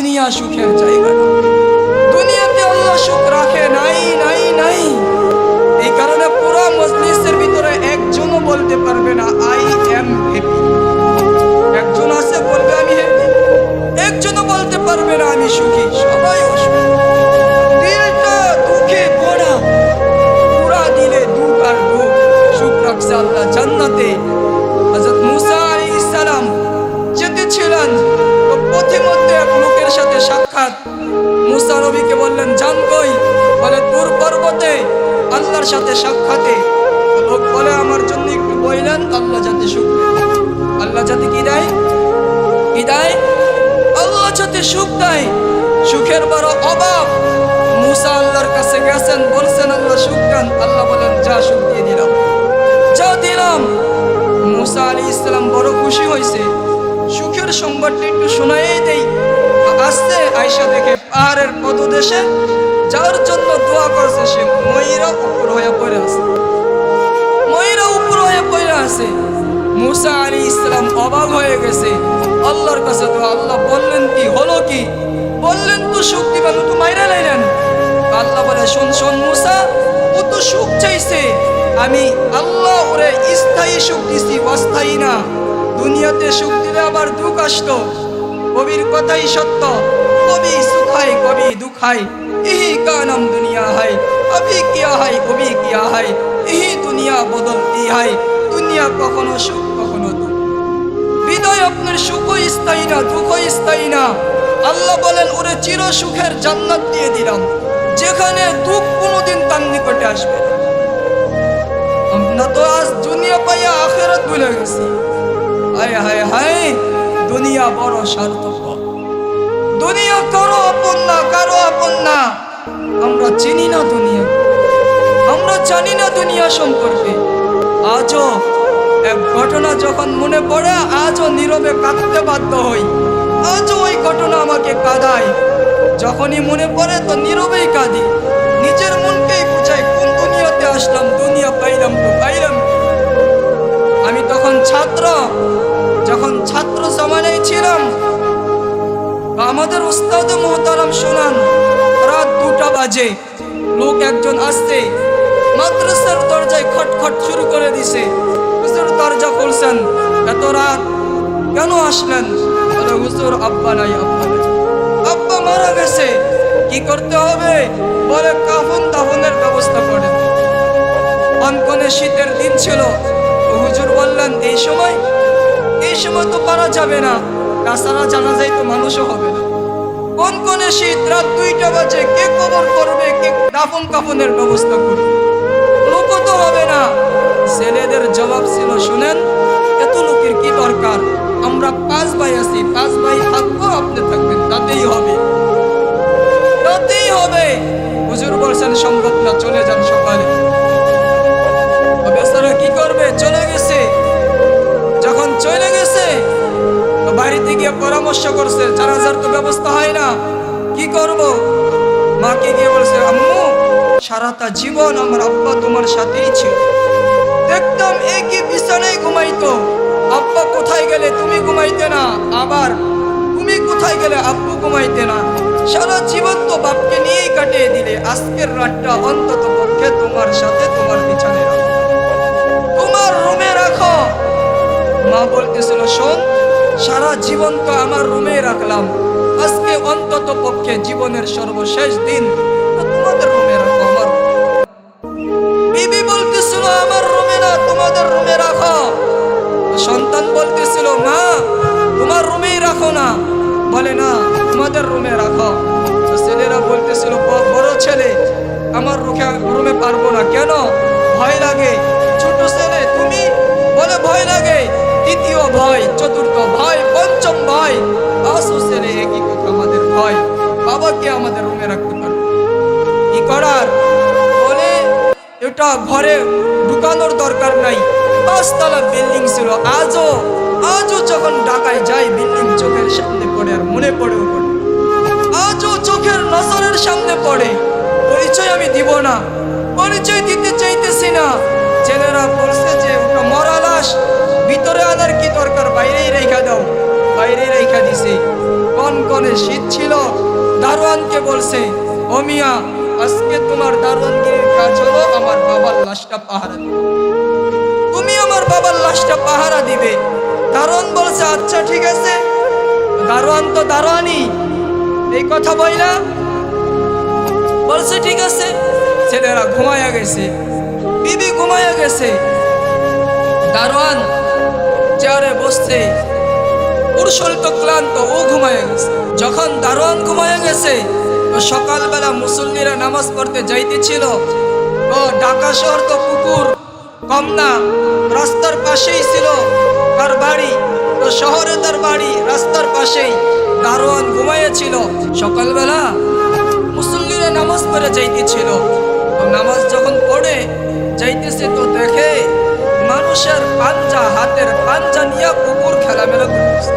দুনিয়া সুখের জায়গা না। দুনিয়াতে আল্লাহ সুখ রাখে নাই নাই নাই। এই কারণে পুরো মজলিসের ভিতরে একজনও বলতে পারবে না আই এম হ্যাপি। একজন আছে বলবে আমি হ্যাপি, একজনও বলতে পারবে না আমি সুখী। সবাই অসুখী, দিলটা দুঃখে ভরা, পুরা দিলে দুঃখ আর দুঃখ। সুখ রাখছে আল্লাহ জান্নাতে। হযরত মুসা আলাইহিস সালাম যেতেছিলেন, তো পথে মধ্যে এক লোকের সাথে সাক্ষাৎ। মুসা নবীকে বললেন যান কই? বলে তুর পর্বতে আল্লাহর সাথে সাক্ষাতে। লোক বলে আমার জন্য একটু বইলেন, আল্লাহ যাতে সুখ দেয়। আল্লাহ যাতে কি দেয়? কি দেয়? আল্লাহ যাতে সুখ দেয়। সুখের বড় অভাব। মুসা আল্লাহর কাছে গেছেন, বলছেন আল্লাহ সুখ দেন। আল্লাহ বলেন যা সুখ দিয়ে দিলাম, যা দিলাম। মুসা আলাইহিস সালাম বড় খুশি হয়েছে। সুখের সংবাদটা একটু শোনাই দেই। আসছে আয়েশা দেখে পাহাড়ের পদদেশে যার জন্য দোয়া করছে সে ময়ূরা উপর হয়ে পড়ে আছে, ময়ূরা উপর হয়ে পড়ে আছে। মুসা আলাইহিস সালাম অবাক হয়ে গেছে, আল্লাহর কাছে তো আল্লাহ বললেন কি হলো কি? বললেন তো সুখ দিবেন, তো মাইরা লাইলেন। আল্লাহ বলে শোন শোন মুসা, ও তো সুখ চাইছে, আমি আল্লাহ ওরে স্থায়ী সুখ দিছি, অস্থায়ী না। দুনিয়াতে সুখ দিলে আবার দুঃখ আসতো। কবির কথাই সত্য, কবি সুখায় কবি দুখায়, ইহি কা নাম দুনিয়া হয়, अभी किया है कभी किया है, यही दुनिया बदलती है। दुनिया কখনো সুখ কখনো দুঃখ। হৃদয় আপনার সুখও স্থায়ী না, দুঃখও স্থায়ী না। আল্লাহ বলেন ওরে চির সুখের জান্নাত দিয়ে দিলাম, যেখানে দুঃখ কোনোদিন তার নিকটে আসবে না। আমরা তো আজ দুনিয়া পাইয়া আখিরাত ভুলে গেছি। হায় হায় হায়, দুনিয়া বড় স্বার্থপর। দুনিয়া কারো আপন না, কারো আপন না। আমরা চিনি না দুনিয়া, আমরা জানি না দুনিয়া সম্পর্কে। আজও এক ঘটনা যখন মনে পড়ে, আজও নীরবে কাঁদতে বাধ্য হই। আজও ওই ঘটনা আমাকে কাঁদায়। যখনই মনে পড়ে তো নীরবেই কাঁদি, নিজের মনকেই বুঝাই কোন দুনিয়াতে আসলাম, দুনিয়া পাইলাম তো পাইলাম। আমি তখন ছাত্র, যখন ছাত্র জমানায় ছিলাম, আমাদের উস্তাদ মুহতারাম শোনান, রাত 2টা বাজে লোক একজন আসছে, মাদ্রাসার দরজায় খটখট শুরু করে দিছে। হুজুর দরজা খুলছেন, এত রাত কেন আসলেন? বলে হুজুর আব্বা নাই, আব্বা নাই, আব্বা মারা গেছে, কি করতে হবে? বলে কাফন দাফনের ব্যবস্থা করেন। কনকনে শীতের দিন ছিল। হুজুর বললেন এই সময় তো পারা যাবে না, তাছাড়া জানাজায় তো মানুষও হবে না। কনকনে শীত, রাত 2টা বাজে, কে কবর করবে, কে দাফন কাফনের ব্যবস্থা করবে? লোকও তো হবে না। ছেলেদের জবাব ছিল শুনেন, এত লোকের কি দরকার? আমরা 5 ভাই আছি, 5 ভাই থাকবো, আপনি থাকবেন, তাতেই হবে, তাতেই হবে। হুজুর বলছেন সম্ভব না, চলে যান সকালে। বেচারা কি করবে? চলে গেছে। যখন চলে গেছে তো বাড়িতে গিয়ে পরামর্শ করছে, জানাজার তো ব্যবস্থা হয় না, কি করব? মাকে গিয়ে বলছে আম্মু সারাটা জীবন আমার আব্বা তোমার সাথেই ছিল, দেখতাম একই বিছানায় ঘুমাইতো। আব্বা কোথায় গেলে তুমি ঘুমাইতে না, আবার তুমি কোথায় গেলে আব্বু ঘুমাইতে না। সারা জীবন তো বাপকে নিয়েই কাটিয়ে দিলে, আজকের রাতটা অন্তত পক্ষে তোমার সাথে তোমার বিছানায় রাখো, তোমার রুমে রাখো। মা বলতেছিল শোন, সারা জীবন তো আমার রুমে রাখলাম, আজকে অন্তত পক্ষে জীবনের সর্বশেষ দিন তোমাদের রুমে রাখো। আমার বিবি বলতেছিল আমার রুমে না, তোমাদের রুমে রাখো। সন্তান বলতেছিল মা তোমার রুমেই রাখো না, বলে না তোমাদের রুমে রাখো। ছেলেরা বলতেছিল বড় ছেলে আমার রুমে পারবো না, কেন? ভয় লাগে। ছোট ছেলে তুমি? বলে ভয় লাগে। তৃতীয় ভয়, চতুর্থ ভয়, পঞ্চম ভয়, 5 ছেলে একই কথা, আমাদের ভয়, বাবাকে আমাদের রুমে রাখতে পারবে কি করার? বলে এটা ঘরে ঢুকানোর দরকার নাই। 5 তলা বিল্ডিং ছিল। আজও যখন ঢাকায় যাই বিল্ডিং চোখের সামনে পড়ে, আর মনে পড়েও পড়ে, আজও চোখের নজরের সামনে পড়ে। পরিচয় আমি দিব না, পরিচয় দিতে চাইতেছি না। ছেলেরা বলছে যে ওটা মরা লাশ, ভিতরে আনার কি দরকার, বাইরেই রেখা দাও, বাইরেই রেখা দিছে। কনকনে শীত ছিল। দারোয়ানকে বলছে, ও মিয়া, আজকে তোমার দারোয়ানগিরির কাজ হলো আমার বাবার লাশটা পাহারা দিবে। তুমি আমার বাবার লাশটা পাহারা দিবে। দারোয়ান বলছে, আচ্ছা ঠিক আছে। দারোয়ান তো দারোয়ানই, এই কথা বইলা বলছে ঠিক আছে। ছেলেরা ঘুমায়া গেছে, বিবি ঘুমায়া গেছে, দারোয়ান চেয়ারে বসছে। পুরুষল তো ক্লান্ত, ও ঘুমায়া গেছে। যখন দারোয়ান ঘুমায়া গেছে, তো সকালবেলা মুসল্লিরা নামাজ পড়তে যাইতেছিল। ও ঢাকা শহর তো পুকুর কম না, রাস্তার পাশেই ছিল তার বাড়ি। তো শহরে তার বাড়ি রাস্তার পাশেই। দারোয়ান ঘুমাইয়াছিল। সকালবেলা মুসল্লিরা নামাজ পড়ে যাইতেছিল। তো নামাজ যখন পড়ে যাইতেছে, তো দেখে মানুষের পাঞ্জা, হাতের পাঞ্জা নিয়ে কুকুর খেলামেলা করতেছে।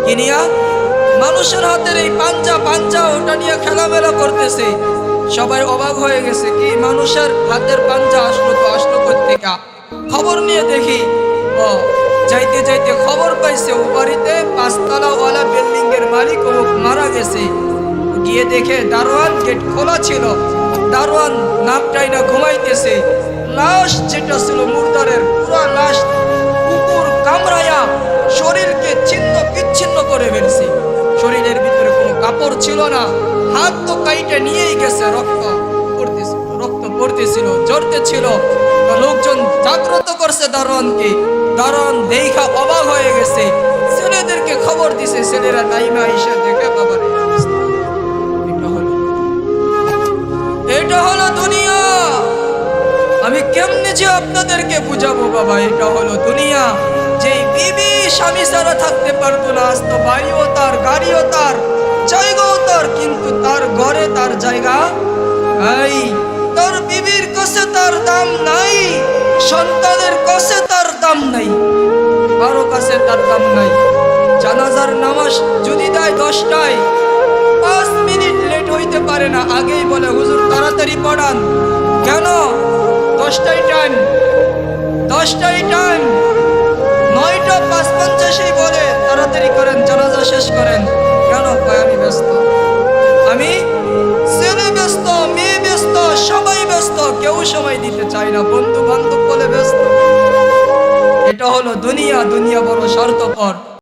কি নিয়া? মানুষের হাতের এই পাঞ্জা ওটা নিয়ে খেলামেলা করতেছে। সবাই অবাক হয়ে গেছে, কি মানুষের হাতের পাঞ্জা আসলো কোত্থেকে? খবর নিয়ে দেখি, ও যাইতে যাইতে খবর পাইছে ও বাড়িতে 5 তলাওয়ালা বিল্ডিং এর মালিক ও মারা গেছে। গিয়ে দেখে দারোয়ান গেট খোলা ছিল। দারোয়ান নাকটাই না ঘুমাইতেছে। লাশ যেটা ছিল মুর্দারের, পুরা লাশ কুকুর কামড়ায়া শরীরকে ছিন্ন বিচ্ছিন্ন করে ফেলছে। শরীরের ভিতরে কোনো কাপড় ছিল না, হাত তো কাইটে নিয়েই গেছে, রক্ত পড়তেছিল, ঝরতেছিল। লোকজন জাগ্রত করছে দারোয়ানকে। দারোয়ান দেখা অবাক হয়ে গেছে, ছেলেদেরকে খবর দিছে। ছেলেরা নাইমা আইসা দেখে, বাবার এটা হলো দুনিয়া। আমি কেমনে যে আপনাদেরকে বুঝাবো বাবা, এটা হলো দুনিয়া। যে বিবি স্বামী ছাড়া থাকতে পারতো না, আজ তো বাড়িও তার, গাড়িও তার, জায়গাও তার, কিন্তু তার ঘরে তার জায়গা নাই। তার বিবির কাছে তার দাম নাই, সন্তানের কাছে তার দাম নাই, কারো কাছে তার দাম নাই। জানাজার নামাজ যদি দেয় 10টায়, 5 মিনিট লেট হইতে পারে না, আগেই বলে হুজুর তাড়াতাড়ি পড়ান। কেন? 10টায় টাইম, 10টায় টাইম। 9টা 55 বলে তাড়াতাড়ি করেন, জানাজা শেষ করেন। কেন? কয় আমি ব্যস্ত। আমি ছেলে ব্যস্ত, মেয়ে ব্যস্ত, সবাই ব্যস্ত, কেউ সময় দিতে চায় না, বন্ধু বান্ধব বলে ব্যস্ত। এটা হলো দুনিয়া। দুনিয়া বড় স্বার্থপর।